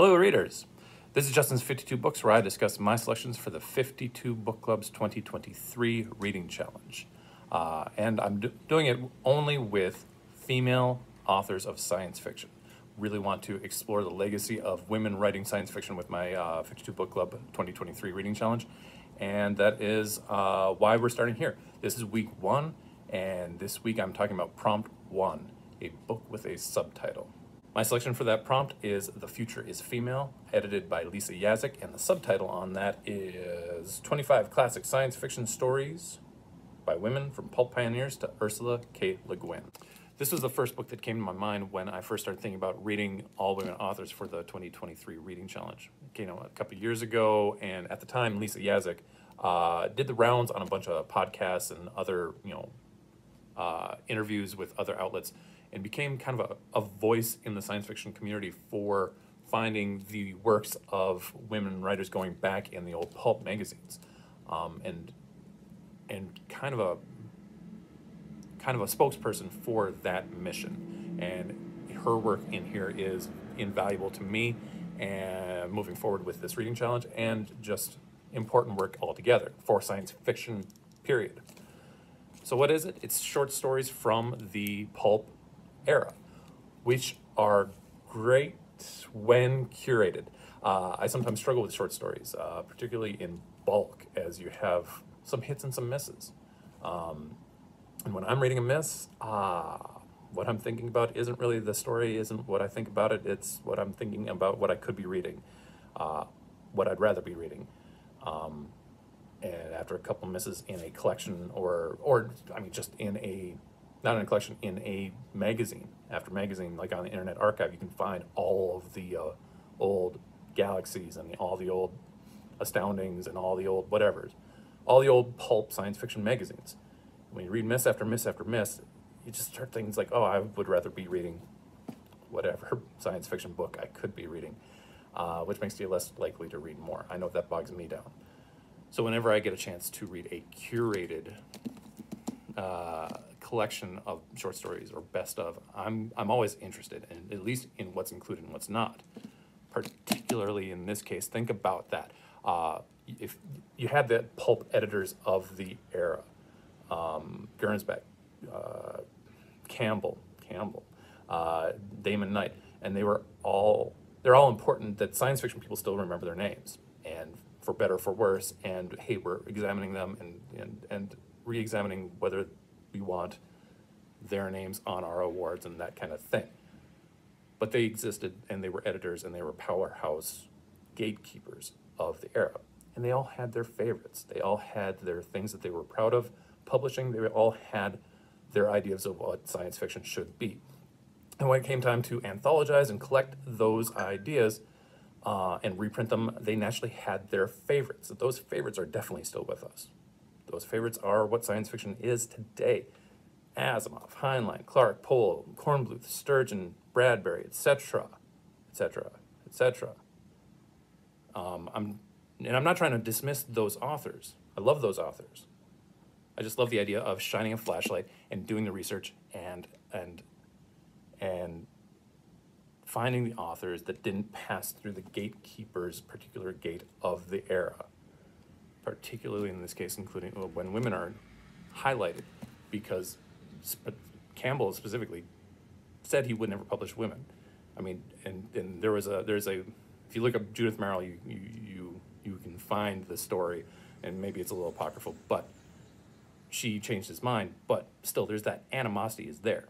Hello readers, this is Justin's 52 Books where I discuss my selections for the 52 Book Club's 2023 Reading Challenge. And I'm doing it only with female authors of science fiction. Really want to explore the legacy of women writing science fiction with my 52 Book Club 2023 Reading Challenge. And that is why we're starting here. This is week 1, and this week I'm talking about Prompt 1, a book with a subtitle. My selection for that prompt is The Future is Female, edited by Lisa Yaszek, and the subtitle on that is 25 Classic Science Fiction Stories by Women from Pulp Pioneers to Ursula K. Leguin. This was the first book that came to my mind when I first started thinking about reading all women authors for the 2023 Reading Challenge. It came out a couple of years ago, and at the time, Lisa Yaszek did the rounds on a bunch of podcasts and other, interviews with other outlets, and became kind of a voice in the science fiction community for finding the works of women writers going back in the old pulp magazines, and kind of a spokesperson for that mission. And her work in here is invaluable to me and moving forward with this reading challenge, and just important work altogether for science fiction, period. So what is it? It's short stories from the pulp era, which are great when curated. I sometimes struggle with short stories, particularly in bulk, as you have some hits and some misses. And when I'm reading a miss, what I'm thinking about isn't really the story, isn't what I think about it, it's what I'm thinking about what I could be reading, what I'd rather be reading. And after a couple misses in a collection, or I mean just in a, not in a collection, in a magazine, after magazine, like on the Internet Archive, you can find all of the old Galaxies and all the old Astoundings and all the old whatevers, all the old pulp science fiction magazines. When you read miss after miss after miss, you just start things like, oh, I would rather be reading whatever science fiction book I could be reading, which makes you less likely to read more. I know that bogs me down. So whenever I get a chance to read a curated collection of short stories or best of, I'm always interested in at least in what's included and what's not. Particularly in this case, think about that. If you had the pulp editors of the era, Gernsback, Campbell, Damon Knight, and they're all important that science fiction people still remember their names, and for better or for worse, and hey, we're examining them and re-examining whether we want their names on our awards and that kind of thing. But they existed, and they were editors, and they were powerhouse gatekeepers of the era. And they all had their favorites. They all had their things that they were proud of publishing. They all had their ideas of what science fiction should be. And when it came time to anthologize and collect those ideas and reprint them, they naturally had their favorites. Those favorites are definitely still with us. Those favorites are what science fiction is today. Asimov, Heinlein, Clarke, Pohl, Kornbluth, Sturgeon, Bradbury, etc., etc., etc. I'm not trying to dismiss those authors. I love those authors. I just love the idea of shining a flashlight and doing the research and finding the authors that didn't pass through the gatekeeper's particular gate of the era. Particularly in this case, including when women are highlighted, because Campbell specifically said he would never publish women. I mean, and there's a if you look up Judith Merrill, you can find the story, and maybe it's a little apocryphal, but she changed his mind. But still, there's that animosity is there.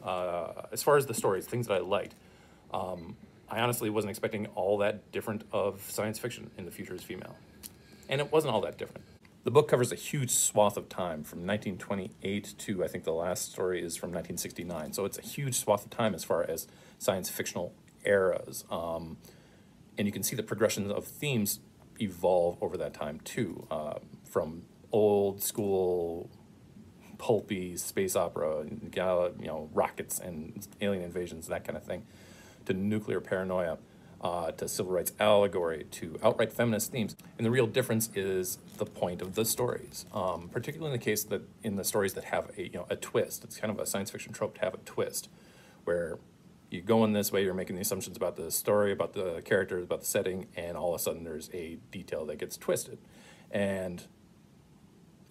As far as the stories, things that I liked, I honestly wasn't expecting all that different of science fiction in The Future is Female. And it wasn't all that different. The book covers a huge swath of time from 1928 to, I think the last story is from 1969. So it's a huge swath of time as far as science fictional eras. And you can see the progression of themes evolve over that time too, from old school pulpy space opera, rockets and alien invasions, that kind of thing, to nuclear paranoia, to civil rights allegory, to outright feminist themes. And the real difference is the point of the stories, particularly in the case that in the stories that have a twist. It's kind of a science fiction trope to have a twist, where you go in this way, you're making the assumptions about the story, about the characters, about the setting, and all of a sudden there's a detail that gets twisted, and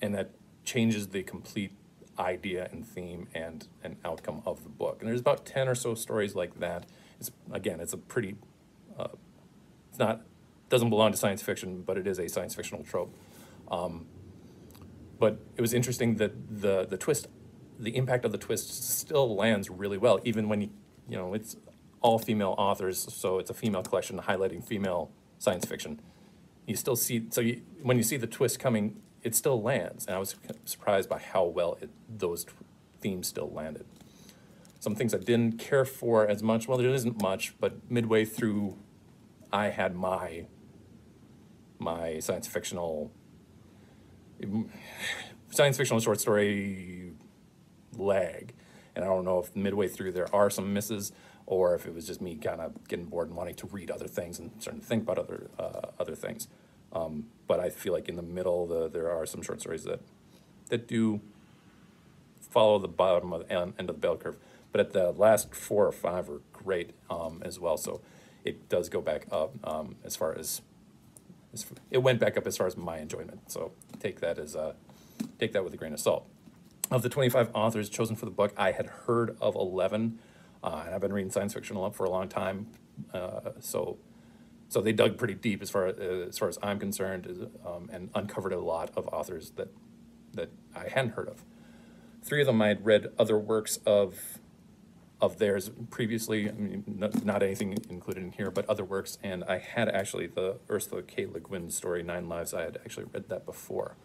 that changes the complete idea and theme and outcome of the book. And there's about 10 or so stories like that. It's a pretty, it's not, doesn't belong to science fiction, but it is a science fictional trope. But it was interesting that the twist, the impact of the twist still lands really well, even when it's all female authors, so it's a female collection highlighting female science fiction. You still see, when you see the twist coming, it still lands, and I was surprised by how well those themes still landed. Some things I didn't care for as much, well, there isn't much, but midway through, I had my science fictional short story lag, and I don't know if midway through there are some misses, or if it was just me kind of getting bored and wanting to read other things and starting to think about other things. But I feel like in the middle, there are some short stories that do follow the bottom of the end of the bell curve. But at the last 4 or 5 are great as well. So it does go back up as far as it went back up as far as my enjoyment. So take that with a grain of salt. Of the 25 authors chosen for the book, I had heard of 11, and I've been reading science fiction for a long time. So they dug pretty deep as far as I'm concerned, and uncovered a lot of authors that I hadn't heard of. 3 of them I had read other works of theirs previously. I mean, not anything included in here, but other works. And I had actually the Ursula K. Leguin story, 9 Lives. I had actually read that before.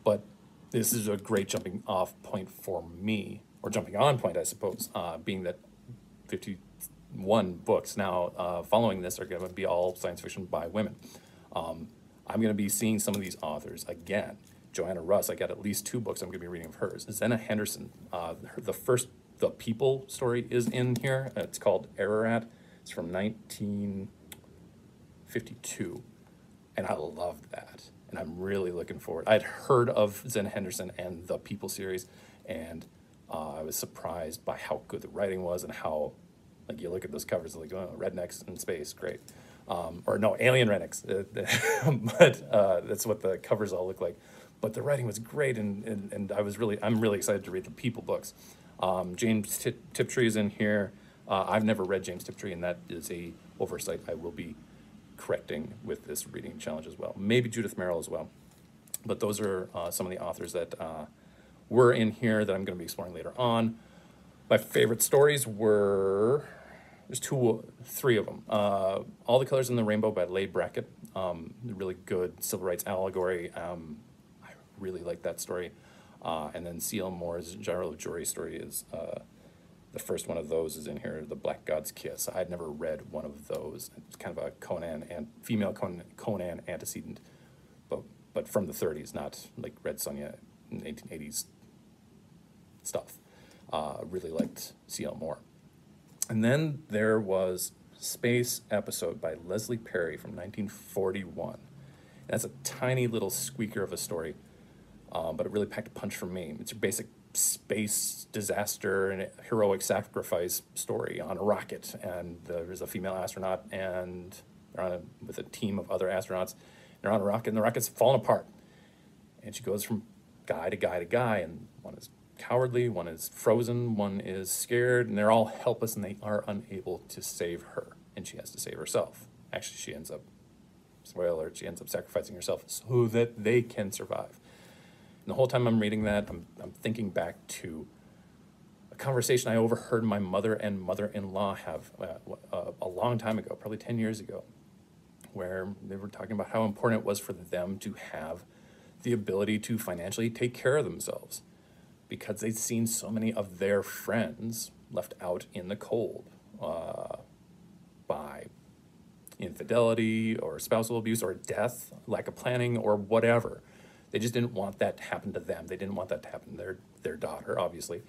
But this is a great jumping off point for me, or jumping on point, I suppose, being that 51 books now following this are going to be all science fiction by women. I'm going to be seeing some of these authors again. Joanna Russ, I got at least 2 books I'm going to be reading of hers. Zena Henderson, The People story is in here. It's called Ararat. It's from 1952, and I loved that. And I'm really looking forward. I'd heard of Zena Henderson and the People series, and I was surprised by how good the writing was and how, like, you look at those covers, like, oh, rednecks in space, great. Or no, alien rednecks. But that's what the covers all look like. But the writing was great, and I'm really excited to read the People books. James Tiptree is in here. I've never read James Tiptree, and that is a oversight I will be correcting with this reading challenge as well. Maybe Judith Merrill as well. But those are some of the authors that were in here that I'm going to be exploring later on. My favorite stories were, there's 3 of them. All the Colors in the Rainbow by Leigh Brackett. Really good civil rights allegory. I really like that story. And then C.L. Moore's Gyro of Jory story is the first one of those is in here, The Black God's Kiss. I'd never read one of those. It's kind of a Conan and female Conan antecedent, but from the 30s, not like Red Sonja in 1880s stuff. Really liked C.L. Moore. And then there was Space Episode by Leslie Perry from 1941. That's a tiny little squeaker of a story, but it really packed a punch for me. It's your basic space disaster and heroic sacrifice story on a rocket, and there's a female astronaut, and they're with a team of other astronauts. They're on a rocket, and the rocket's falling apart. And she goes from guy to guy to guy, and one is cowardly, one is frozen, one is scared, and they're all helpless, and they are unable to save her, and she has to save herself. Actually, she ends up, spoiler alert, she ends up sacrificing herself so that they can survive. And the whole time I'm reading that, I'm thinking back to a conversation I overheard my mother and mother-in-law have a long time ago, probably 10 years ago, where they were talking about how important it was for them to have the ability to financially take care of themselves, because they'd seen so many of their friends left out in the cold by infidelity or spousal abuse or death, lack of planning or whatever. They just didn't want that to happen to them. They didn't want that to happen to their daughter, obviously,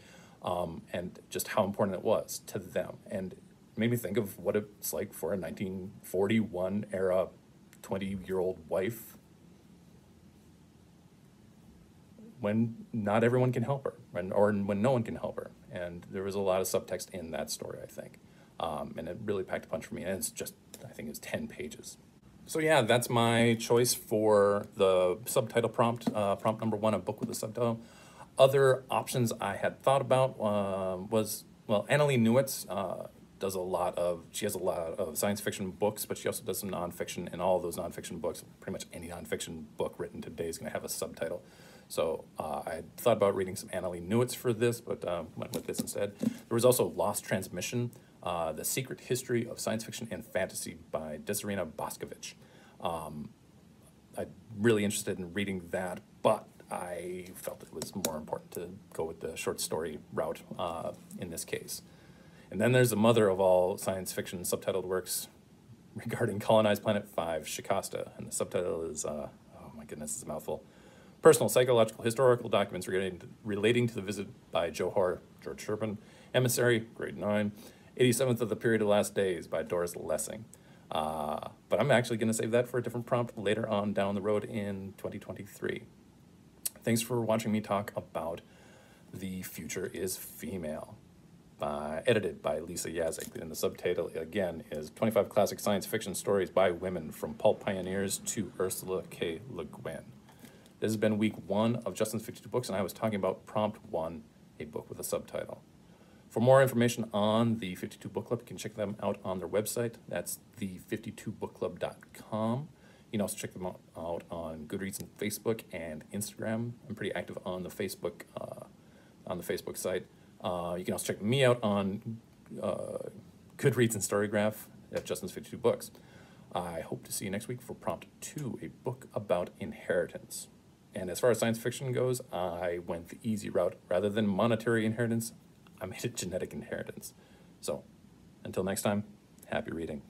and just how important it was to them. And it made me think of what it's like for a 1941 era 20-year-old wife when not everyone can help her, or when no one can help her. And there was a lot of subtext in that story, I think. And it really packed a punch for me, and it's just, I think it's 10 pages. So yeah, that's my choice for the subtitle prompt, prompt number 1, a book with a subtitle. Other options I had thought about was, well, Annalee Newitz does a lot of, she has a lot of science fiction books, but she also does some nonfiction, and all of those nonfiction books, pretty much any nonfiction book written today is going to have a subtitle. So I thought about reading some Annalee Newitz for this, but went with this instead. There was also Lost Transmission, The Secret History of Science Fiction and Fantasy by Desirina Boscovich. I'm really interested in reading that, but I felt it was more important to go with the short story route in this case. And then there's the mother of all science fiction subtitled works regarding Colonized Planet 5, Shikasta, and the subtitle is, oh my goodness, it's a mouthful. Personal, psychological, historical documents relating to the visit by Johor, George Sherpin, Emissary, grade 9, 87th of the Period of Last Days by Doris Lessing. But I'm actually going to save that for a different prompt later on down the road in 2023. Thanks for watching me talk about The Future is Female, edited by Lisa Yaszek. And the subtitle, again, is 25 Classic Science Fiction Stories by Women from Pulp Pioneers to Ursula K. Leguin. This has been week 1 of Justin's 52 Books, and I was talking about prompt 1, a book with a subtitle. For more information on the 52 Book Club, you can check them out on their website. That's the52bookclub.com. You can also check them out on Goodreads and Facebook and Instagram. I'm pretty active on the Facebook site. You can also check me out on Goodreads and Storygraph at Justin's 52 Books. I hope to see you next week for prompt 2, a book about inheritance. And as far as science fiction goes, I went the easy route. Rather than monetary inheritance, I made it genetic inheritance. So, until next time, happy reading.